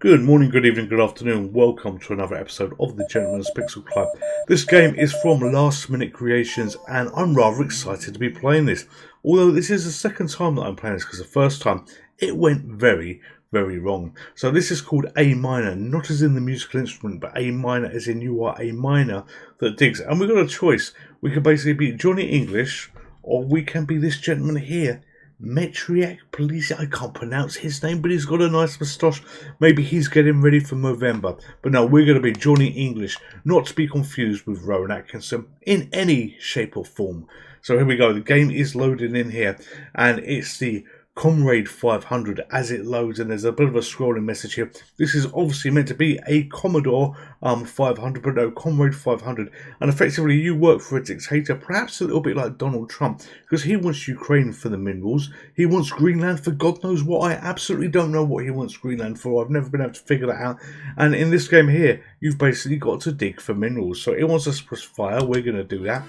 Good morning, good evening, good afternoon. Welcome to another episode of the Gentleman's Pixel Club. This game is from Last Minute Creations and I'm rather excited to be playing this. Although this is the second time that I'm playing this because the first time it went very wrong. So this is called AMiner, not as in the musical instrument, but AMiner as in you are a miner that digs. And we've got a choice. We can basically be Johnny English or we can be this gentleman here. Metriac Police, I can't pronounce his name, but he's got a nice moustache. Maybe he's getting ready for November. But no, we're going to be Johnny English, not to be confused with Rowan Atkinson in any shape or form. So here we go, the game is loading in here, and it's the Comrade 500 as it loads, and there's a bit of a scrolling message here. This is obviously meant to be a Commodore 500, but no, Comrade 500, and effectively you work for a dictator, perhaps a little bit like Donald Trump, because he wants Ukraine for the minerals, he wants Greenland for God knows what. I absolutely don't know what he wants Greenland for. I've never been able to figure that out. And in this game here, you've basically got to dig for minerals. So it wants us to press fire, we're going to do that.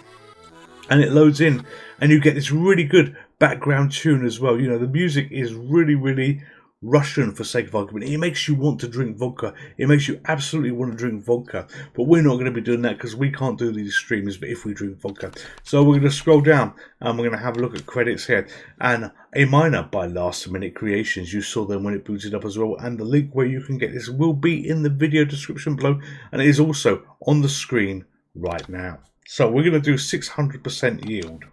And it loads in, and you get this really good background tune as well. You know, the music is really Russian for sake of argument. It makes you want to drink vodka. It makes you absolutely want to drink vodka. But we're not going to be doing that because we can't do these streams if we drink vodka. So we're going to scroll down and we're going to have a look at credits here. And AMiner by Last Minute Creations. You saw them when it booted up as well. And the link where you can get this will be in the video description below. And it is also on the screen right now. So we're going to do 600% yield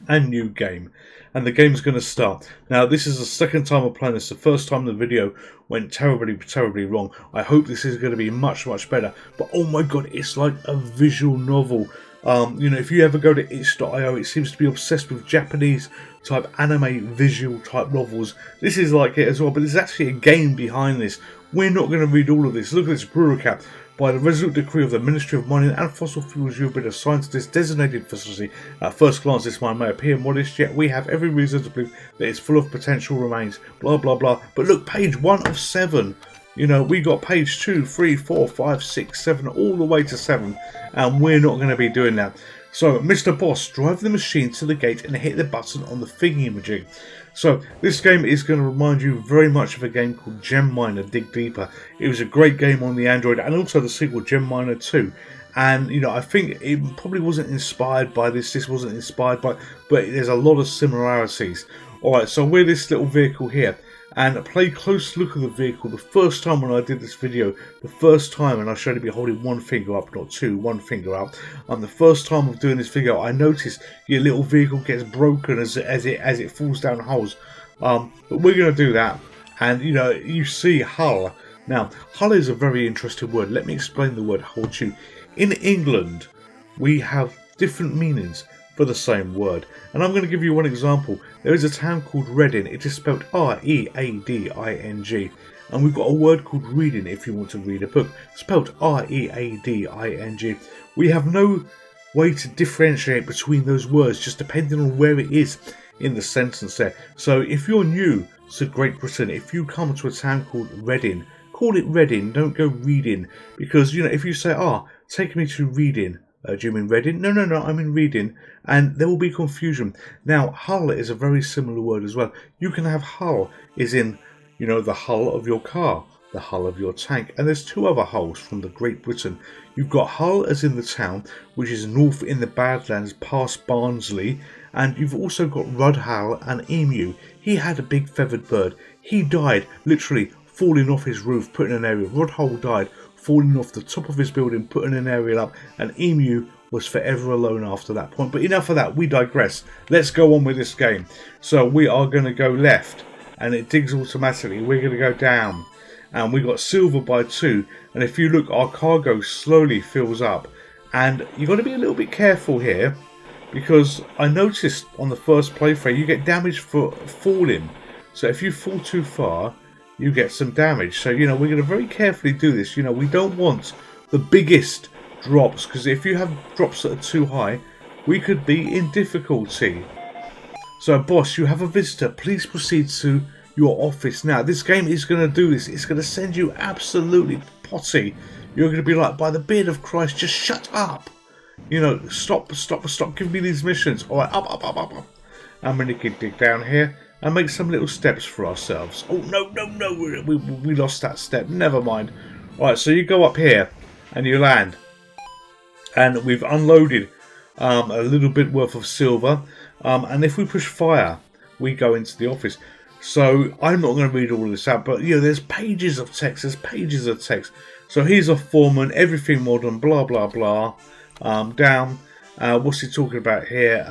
and new game, and the game's going to start. Now this is the second time I'm playing this. The first time the video went terribly wrong. I hope this is going to be much better, but oh my god, it's like a visual novel. You know, if you ever go to itch.io, it seems to be obsessed with Japanese type anime visual type novels. This is like it as well, but there's actually a game behind this. We're not going to read all of this. Look at this brewer cap. By the resolute decree of the Ministry of Mining and Fossil Fuels, you have been assigned to this designated facility. At first glance, this mine may appear modest, yet we have every reason to believe that it's full of potential remains. Blah, blah, blah. But look, page 1 of 7. You know, we got page 2, 3, 4, 5, 6, 7, all the way to 7. And we're not going to be doing that. So, Mr. Boss, drive the machine to the gate and hit the button on the thingy-majig. So, this game is going to remind you very much of a game called Gem Miner Dig Deeper. It was a great game on the Android and also the sequel Gem Miner 2. And, you know, I think it probably wasn't inspired by this wasn't inspired by, but there's a lot of similarities. Alright, so we're this little vehicle here. And play close look at the vehicle. The first time when I did this video, and I showed you holding one finger up, not two, one finger up. The first time of doing this video, I noticed your little vehicle gets broken as it falls down holes. But we're going to do that. And you know, you see hull. Now, hull is a very interesting word. Let me explain the word hull to you. In England, we have different meanings for the same word, and I'm going to give you one example. There is a town called Reading. It is spelled R-E-A-D-I-N-G, and we've got a word called reading if you want to read a book, spelled R-E-A-D-I-N-G. We have no way to differentiate between those words, just depending on where it is in the sentence there. So if you're new to Great Britain, if you come to a town called Reading, call it Reading, don't go reading, because you know, if you say, take me to Reading, do you mean Reading? No, I mean reading. And there will be confusion. Now, hull is a very similar word as well. You can have hull is in, you know, the hull of your car, the hull of your tank. And there's two other hulls from the Great Britain. You've got Hull as in the town, which is north in the Badlands past Barnsley. And you've also got Rudhull and Emu. He had a big feathered bird. He died, literally falling off his roof, put in an aerial. Rudhull died, falling off the top of his building, putting an aerial up, and Emu was forever alone after that point. But enough of that, we digress. Let's go on with this game. So we are going to go left, and it digs automatically. We're going to go down, and we got silver by 2, and if you look, our cargo slowly fills up, and you've got to be a little bit careful here, because I noticed on the first playthrough, you get damage for falling. So if you fall too far, you get some damage. So, you know, we're going to very carefully do this. You know, we don't want the biggest drops, because if you have drops that are too high, we could be in difficulty. So, boss, you have a visitor. Please proceed to your office now. This game is going to do this. It's going to send you absolutely potty. You're going to be like, by the beard of Christ, just shut up. You know, stop giving me these missions. All right, up. I'm going to dig down here. and make some little steps for ourselves. Oh, no, no, no, we lost that step. Never mind. Alright, so you go up here and you land. And we've unloaded a little bit worth of silver. And if we push fire, we go into the office. So I'm not going to read all of this out, but you know, there's pages of text. There's pages of text. So he's a foreman, everything modern, blah, blah, blah. Down. What's he talking about here?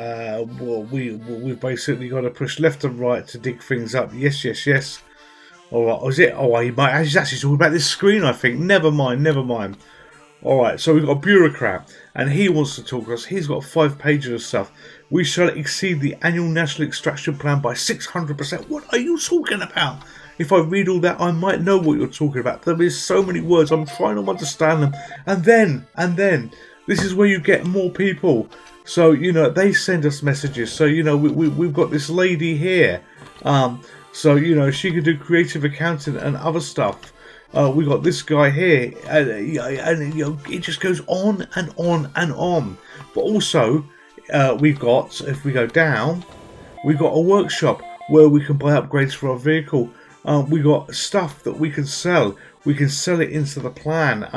Well, we've basically got to push left and right to dig things up. Yes, yes, yes. Alright, is it? Oh, he's actually talking about this screen, I think. Never mind, never mind. Alright, so we've got a bureaucrat, and he wants to talk to us. He's got 5 pages of stuff. We shall exceed the annual national extraction plan by 600%. What are you talking about? If I read all that, I might know what you're talking about. There is so many words, I'm trying to understand them. And then, this is where you get more people. So, you know, they send us messages. So, you know, we've got this lady here. So, you know, she can do creative accounting and other stuff. We got this guy here, and you know, it just goes on and on and on. But also, we've got, if we go down, we've got a workshop where we can buy upgrades for our vehicle. We got stuff that we can sell. We can sell it into the plan.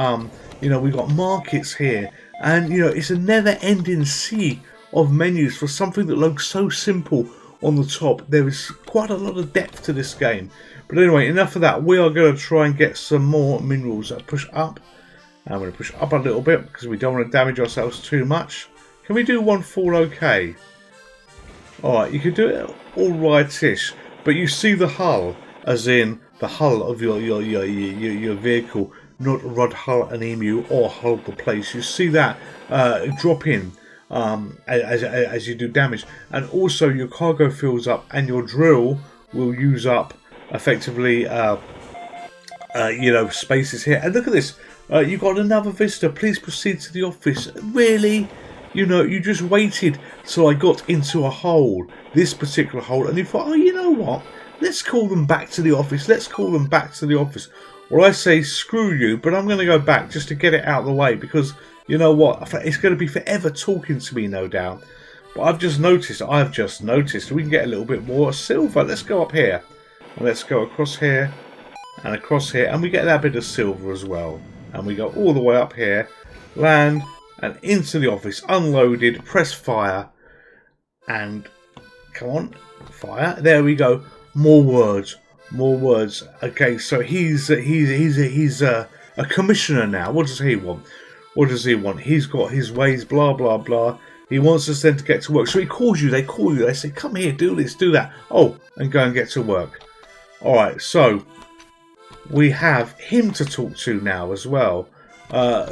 You know, we got markets here, and you know, it's a never-ending sea of menus for something that looks so simple on the top. There is quite a lot of depth to this game. But anyway, enough of that. We are going to try and get some more minerals. Push up. I'm going to push up a little bit because we don't want to damage ourselves too much. Can we do one fall okay? Alright, you can do it alright-ish. But you see the hull, as in the hull of your vehicle, not Rod Hull and Emu or Hull the Place. You see that drop in as you do damage. And also your cargo fills up and your drill will use up effectively you know, spaces here. And look at this, you got another visitor. Please proceed to the office. Really? You know, you just waited till I got into a hole, this particular hole, and you thought, oh, you know what, let's call them back to the office. Let's call them back to the office. Well, I say screw you, but I'm going to go back just to get it out of the way, because you know what, it's going to be forever talking to me, no doubt. But I've just noticed we can get a little bit more silver. Let's go up here. Let's go across here and across here, and we get that bit of silver as well. And we go all the way up here, land, and into the office, unloaded, press fire, and come on, fire. There we go. More words, more words. Okay, so he's a commissioner now. What does he want? What does he want? He's got his ways, blah blah blah. He wants us then to get to work. So he calls you. They call you. They say, "Come here, do this, do that." Oh, and go and get to work. Alright, so we have him to talk to now as well.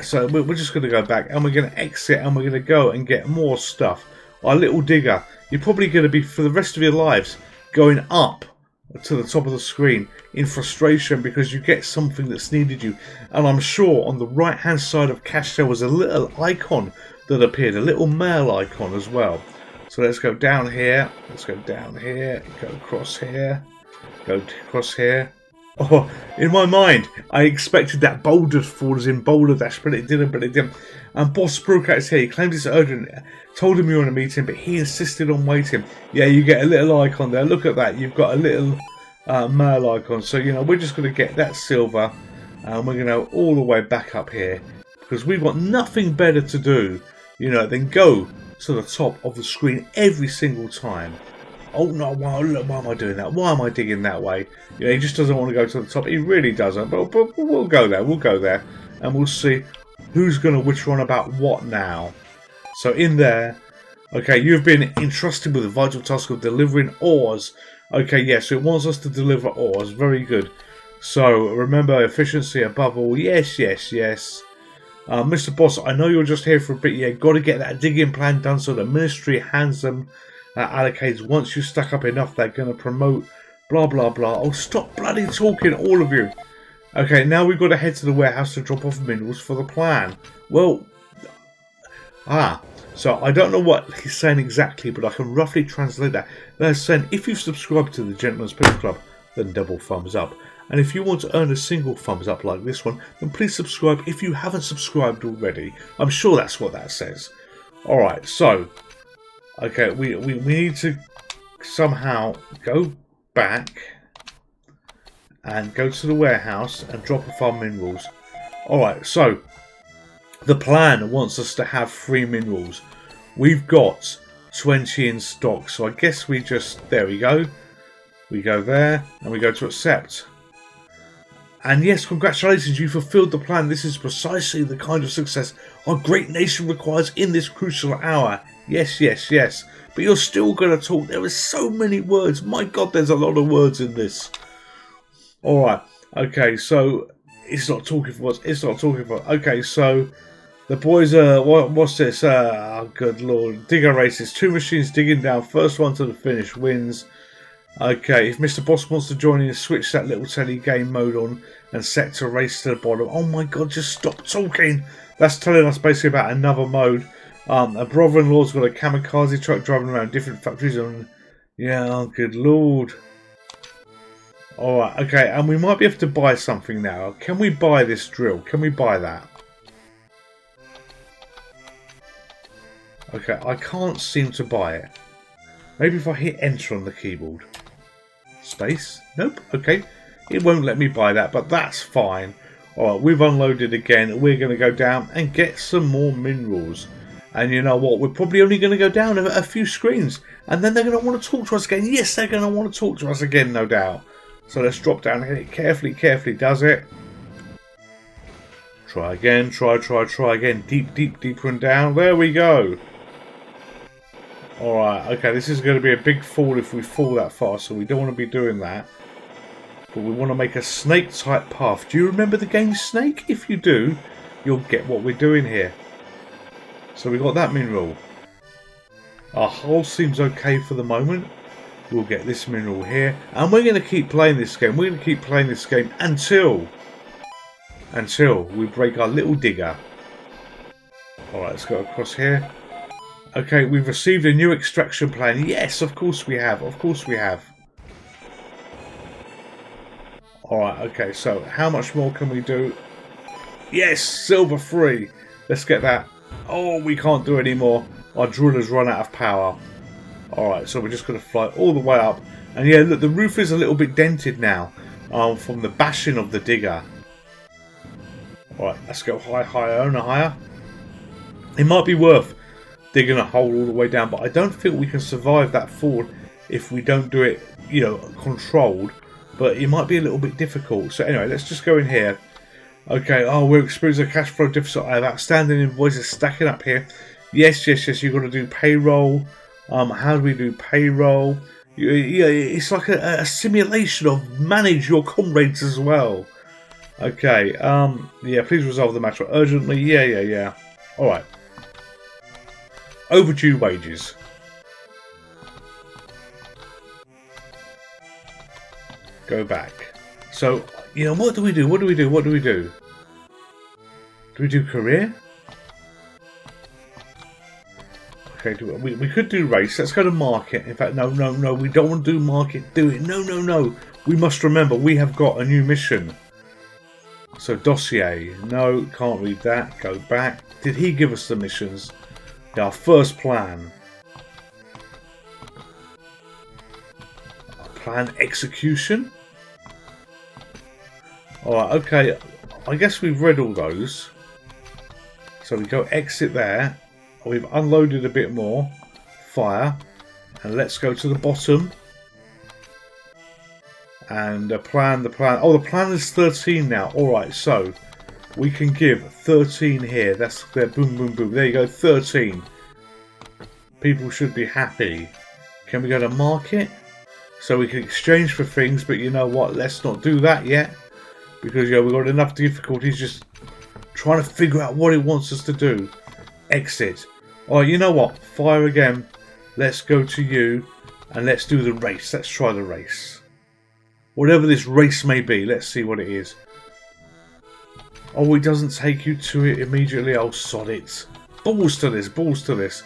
So we're just going to go back and we're going to exit and we're going to go and get more stuff. Our little digger, you're probably going to be, for the rest of your lives, going up to the top of the screen in frustration because you get something that's needed you. And I'm sure on the right hand side of cache there was a little icon that appeared, a little mail icon as well. So let's go down here, let's go down here, go across here. Go across here. Oh, in my mind, I expected that boulder to fall as in Boulder Dash, but it didn't, And Boss Brookout is here. He claimed it's urgent. Told him you're in a meeting, but he insisted on waiting. Yeah, you get a little icon there. Look at that. You've got a little mail icon. So, you know, we're just going to get that silver. And we're going to go all the way back up here. Because we've got nothing better to do, you know, than go to the top of the screen every single time. Oh no, why am I doing that? Why am I digging that way? You know, he just doesn't want to go to the top. He really doesn't. But we'll go there. We'll go there. And we'll see who's going to whisper on about what now. So in there, okay, you've been entrusted with the vital task of delivering ores. Okay, yes, so it wants us to deliver ores. Very good. So remember, efficiency above all. Yes, yes, yes. Mr. Boss, I know you're just here for a bit. Yeah, got to get that digging plan done so the ministry hands them allocates. Once you stack up enough, they're going to promote blah blah blah. Oh, stop bloody talking, all of you. Okay, now we've got to head to the warehouse to drop off minerals for the plan. Well, so I don't know what he's saying exactly, but I can roughly translate that. They're saying if you've subscribed to the Gentleman's Pixel Club, then double thumbs up. And if you want to earn a single thumbs up like this one, then please subscribe if you haven't subscribed already. I'm sure that's what that says. Alright, so okay, we need to somehow go back and go to the warehouse and drop off our minerals. Alright, so the plan wants us to have 3 minerals. We've got 20 in stock, so I guess we just, there we go. We go there and we go to accept. And yes, congratulations, you fulfilled the plan. This is precisely the kind of success our great nation requires in this crucial hour. Yes, yes, yes. But you're still going to talk. There are so many words. My God, there's a lot of words in this. Alright, okay, so it's not talking for us. It's not talking for us. Okay, so the boys are, what's this? Oh, good lord. Digger races. 2 machines digging down. First one to the finish wins. Okay, if Mr. Boss wants to join in, switch that little telly game mode on and set to race to the bottom. Oh my God, just stop talking. That's telling us basically about another mode. A brother-in-law's got a kamikaze truck driving around different factories on... Yeah, oh good lord. Alright, okay, and we might be able to buy something now. Can we buy this drill? Can we buy that? Okay, I can't seem to buy it. Maybe if I hit enter on the keyboard. Space? Nope, okay. It won't let me buy that, but that's fine. Alright, we've unloaded again. We're going to go down and get some more minerals. And you know what? We're probably only going to go down a few screens. And then they're going to want to talk to us again. Yes, they're going to want to talk to us again, no doubt. So let's drop down and hit it carefully, carefully. Does it? Try again, try again. Deeper and down. There we go. Alright, okay, this is going to be a big fall if we fall that far, so we don't want to be doing that. But we want to make a snake-type path. Do you remember the game Snake? If you do, you'll get what we're doing here. So we got that mineral. Our hull seems okay for the moment. We'll get this mineral here. And we're going to keep playing this game. We're going to keep playing this game until we break our little digger. Alright, let's go across here. Okay, we've received a new extraction plan. Yes, of course we have. Of course we have. Alright, okay, so how much more can we do? Yes, silver free. Let's get that. Oh, we can't do any more. Our driller's run out of power. Alright, so we're just going to fly all the way up. And yeah, look, the roof is a little bit dented now from the bashing of the digger. Alright, let's go higher and higher. It might be worth digging a hole all the way down, but I don't think we can survive that fall if we don't do it, you know, controlled. But it might be a little bit difficult. So anyway, let's just go in here. Okay, oh, we're experiencing a cash flow deficit. I have outstanding invoices stacking up here. Yes, you've got to do payroll. How do we do payroll? Yeah, it's like a simulation of manage your comrades as well. Okay, yeah, please resolve the matter urgently. Yeah. Alright. Overdue wages. Go back. So, you know, what do we do? Do we do career? Okay, we could do race. Let's go to market. In fact, no, we don't want to do market. Do it. No. We must remember we have got a new mission. So, dossier. No, can't read that. Go back. Did he give us the missions? Our first plan. Plan execution. Alright, okay. I guess we've read all those. So we go exit there. We've unloaded a bit more. Fire. And let's go to the bottom. And the plan. Oh, the plan is 13 now. Alright, so we can give 13 here. That's there. Boom. There you go. 13. People should be happy. Can we go to market? So we can exchange for things, but you know what? Let's not do that yet. Because, yeah, we've got enough difficulties just trying to figure out what it wants us to do. Exit. Alright, you know what? Fire again. Let's go to you. And let's do the race. Let's try the race. Whatever this race may be, let's see what it is. Oh, it doesn't take you to it immediately. Oh, sod it. Balls to this.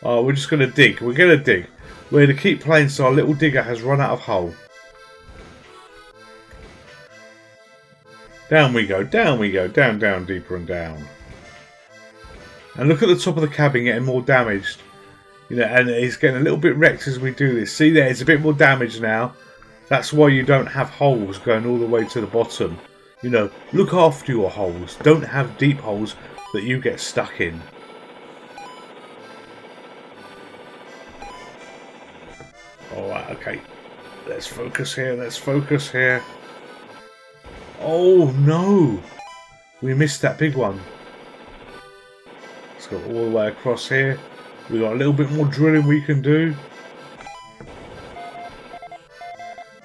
Oh, we're just going to dig. We're going to dig. We're going to keep playing so our little digger has run out of hull. Down we go. Down, deeper and down. And look at the top of the cabin getting more damaged. You know, and it's getting a little bit wrecked as we do this. See there, it's a bit more damaged now. That's why you don't have holes going all the way to the bottom. You know, look after your holes. Don't have deep holes that you get stuck in. Alright, okay. Let's focus here, let's focus here. Oh no! We missed that big one. Let's go all the way across here. We got a little bit more drilling we can do.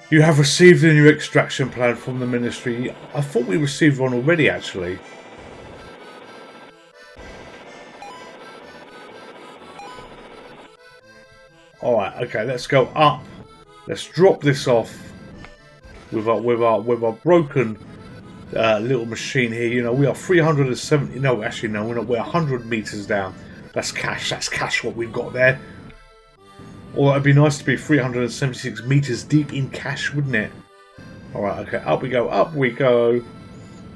You have received a new extraction plan from the ministry. I thought we received one already, actually. Alright, okay, let's go up. Let's drop this off with our broken little machine here. You know, we are 370. No, actually, no, we're not. We're 100 meters down. That's cash. That's cash. What we've got there. Although it'd be nice to be 376 meters deep in cash, wouldn't it? All right. Okay. Up we go. Up we go.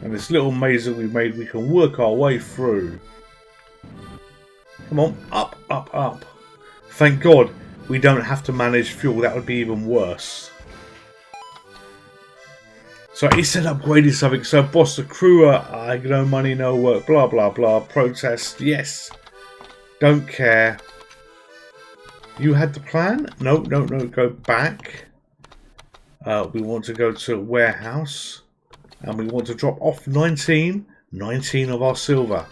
And this little maze that we made, we can work our way through. Come on. Up. Up. Up. Thank God we don't have to manage fuel. That would be even worse. So he said upgraded something. So boss, the crew are no money, no work, blah blah blah. Protest, yes. Don't care. You had the plan? No, no, no. Go back. We want to go to warehouse, and we want to drop off 19 of our silver.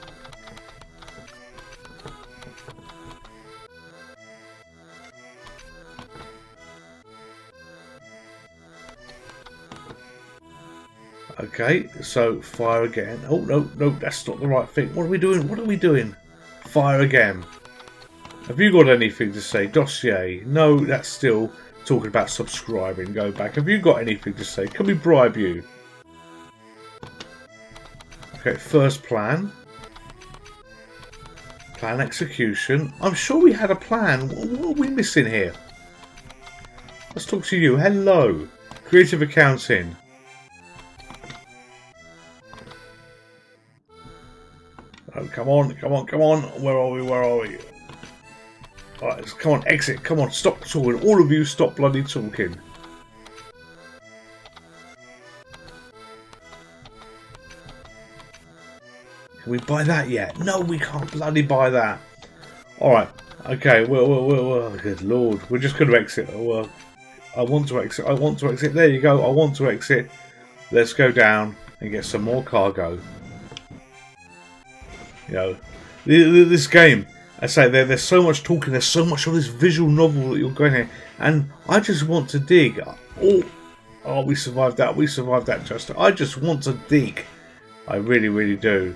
Okay, so fire again. Oh, no, no, that's not the right thing. What are we doing? What are we doing? Fire again. Have you got anything to say? Dossier. No, that's still talking about subscribing. Go back. Have you got anything to say? Can we bribe you? Okay, first plan. Plan execution. I'm sure we had a plan. What are we missing here? Let's talk to you. Hello. Creative accounting. Oh, come on, come on, come on. Where are we? Where are we? Alright, come on, exit. Come on, stop talking. All of you, stop bloody talking. Can we buy that yet? No, we can't bloody buy that. Alright, okay. Well, good lord. We're just going to exit. Well, I want to exit. I want to exit. There you go. I want to exit. Let's go down and get some more cargo. You know, this game, I say there's so much talking, there's so much of this visual novel that you're going here, and I just want to dig. Oh, we survived that. We survived that, Justin. I just want to dig. I really, really do.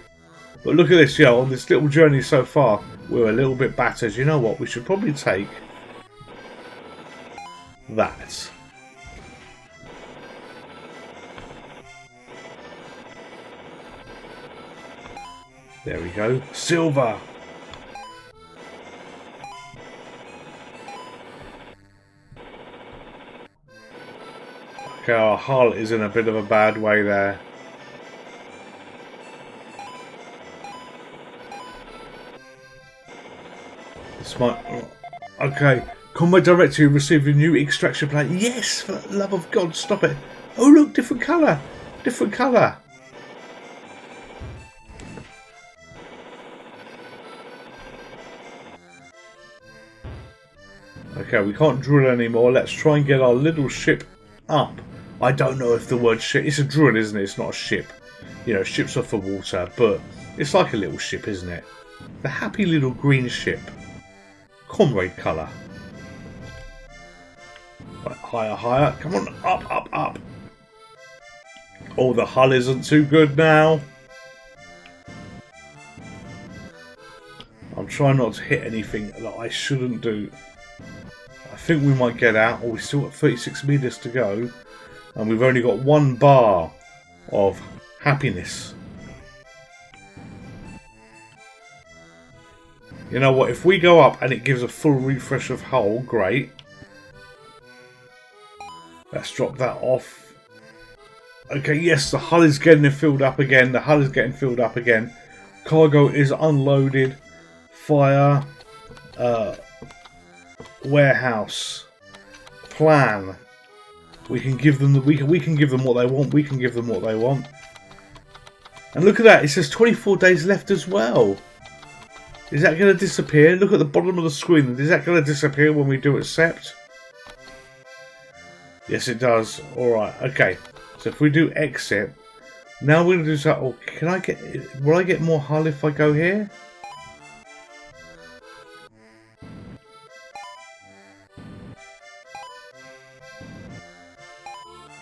But look at this, on this little journey so far, we're a little bit battered. You know what? We should probably take that. There we go. Silver. Okay, our hull is in a bit of a bad way there. This might... Okay. Combat Director, you received a new extraction plan. Yes! For the love of God, stop it. Oh, look, different colour. Different colour. Okay, we can't drill anymore. Let's try and get our little ship up. I don't know if the word ship... It's a drill, isn't it? It's not a ship. You know, ships are for water, but it's like a little ship, isn't it? The happy little green ship. Comrade colour. Right, higher, higher. Come on, up, up, up. Oh, the hull isn't too good now. I'm trying not to hit anything that I shouldn't do. I think we might get out, or we've still got 36 meters to go, and we've only got 1 bar of happiness. You know what, if we go up and it gives a full refresh of hull, great. Let's drop that off. Okay, yes, the hull is getting filled up again. The hull is getting filled up again. Cargo is unloaded. Fire. Warehouse. Plan. We can give them we can give them what they want. We can give them what they want. And look at that. It says 24 days left as well. Is that going to disappear? Look at the bottom of the screen. Is that going to disappear when we do accept? Yes, it does. Alright, okay. So if we do exit, now we're going to do so. Oh, can I get... Will I get more hull if I go here?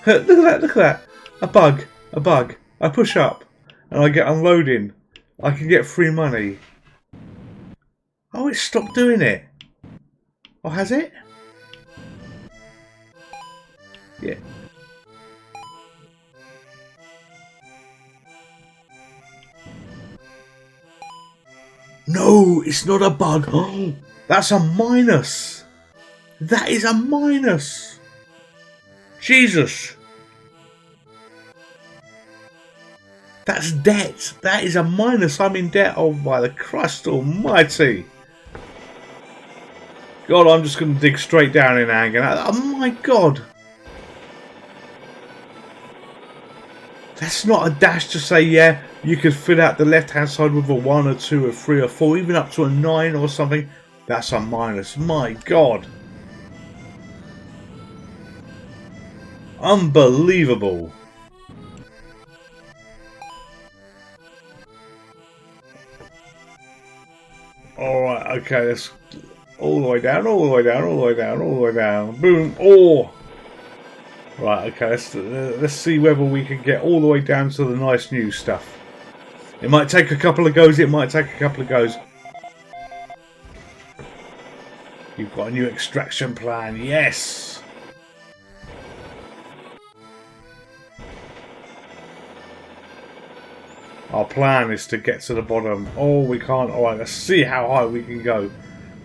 Look at that, look at that. A bug, a bug. I push up and I get unloading. I can get free money. Oh, it stopped doing it. Oh, has it? Yeah. No, it's not a bug. Oh, that's a minus. That is a minus. Jesus. That's debt. That is a minus. I'm in debt. Oh, by the Christ almighty. God, I'm just going to dig straight down in anger. Oh, my God. That's not a dash to say, yeah, you could fill out the left-hand side with a 1 or 2 or 3 or 4, even up to a 9 or something. That's a minus. My God. Unbelievable. Alright, okay, let's all the way down, all the way down, all the way down, all the way down. Boom. Oh! Right, okay, let's see whether we can get all the way down to the nice new stuff. It might take a couple of goes, it might take a couple of goes. You've got a new extraction plan, yes! Our plan is to get to the bottom. Oh, we can't. Alright, let's see how high we can go.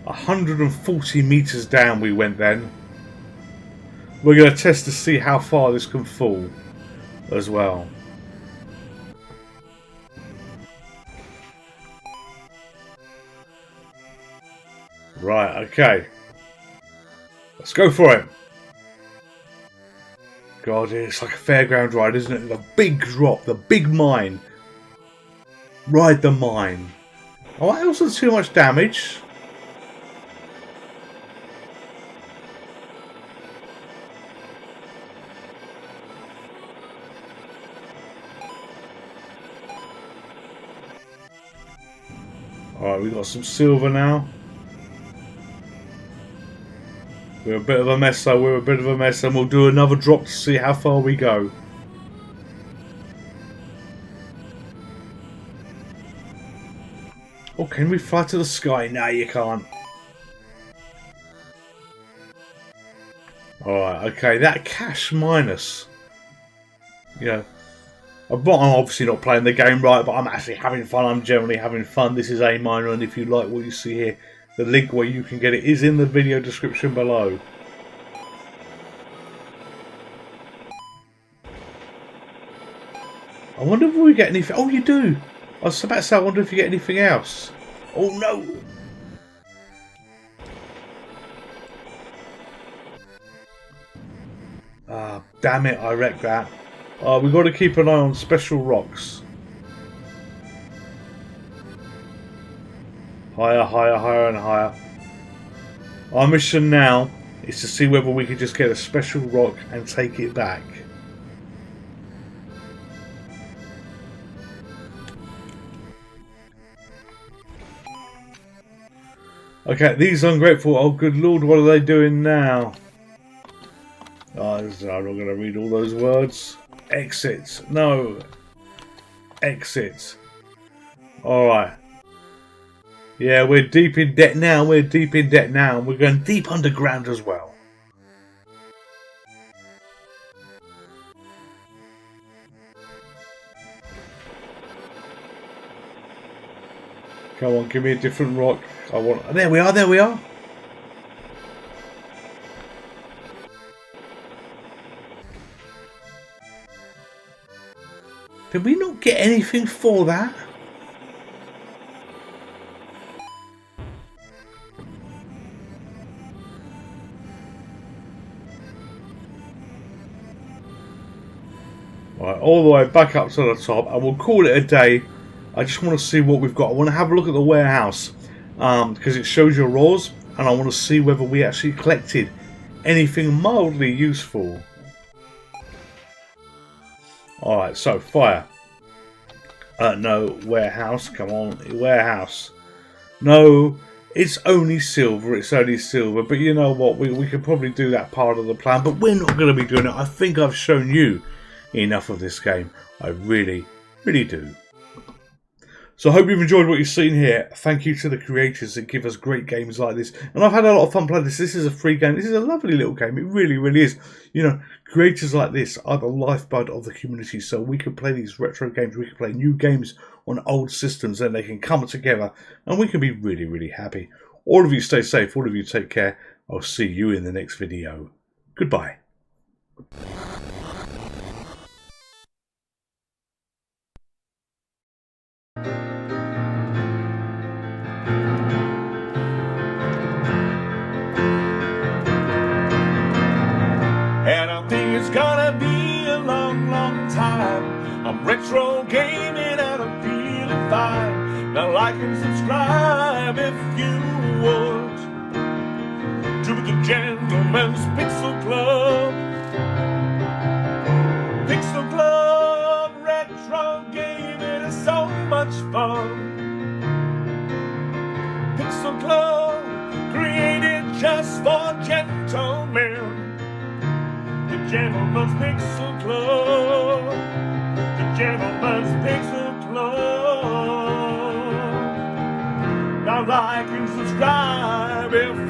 140 meters down we went then. We're going to test to see how far this can fall as well. Right, okay. Let's go for it. God, it's like a fairground ride, isn't it? The big drop, the big mine. Ride the mine. Oh, that wasn't too much damage. Alright, we've got some silver now. We're a bit of a mess though, we're a bit of a mess, and we'll do another drop to see how far we go. Oh, can we fly to the sky? No, you can't. Alright, okay, that cash minus. You know, I'm obviously not playing the game right, but I'm actually having fun. I'm generally having fun. This is AMiner, and if you like what you see here, the link where you can get it is in the video description below. I wonder if we get anything. Oh, you do. I was about to say, I wonder if you get anything else. Oh, no. Ah, damn it. I wrecked that. We've got to keep an eye on special rocks. Higher, higher, higher and higher. Our mission now is to see whether we can just get a special rock and take it back. Okay, these ungrateful. Oh, good lord, what are they doing now? Oh, I'm not going to read all those words. Exit. No. Exit. Alright. Yeah, we're deep in debt now. We're deep in debt now. We're going deep underground as well. Come on, give me a different rock. I want. There we are. There we are. Did we not get anything for that? Right, all the way back up to the top, and we'll call it a day. I just want to see what we've got. I want to have a look at the warehouse because it shows your roles, and I want to see whether we actually collected anything mildly useful. Alright, so fire. No, warehouse, come on, warehouse. No, it's only silver, but you know what, we could probably do that part of the plan, but we're not going to be doing it. I think I've shown you enough of this game. I really, really do. So I hope you've enjoyed what you've seen here. Thank you to the creators that give us great games like this. And I've had a lot of fun playing this. This is a free game. This is a lovely little game. It really, really is. You know, creators like this are the lifeblood of the community. So we can play these retro games. We can play new games on old systems. And they can come together. And we can be really, really happy. All of you stay safe. All of you take care. I'll see you in the next video. Goodbye. And I think it's gonna be a long, long time. I'm retro gaming and I'm feeling fine. Now like and subscribe if you would to the Gentleman's Pixel Club. Pixel Club, retro gaming is so much fun. Pixel Club, created just for gentlemen. The Gentleman's Pixel Club. The Gentleman's Pixel Club. Now like and subscribe if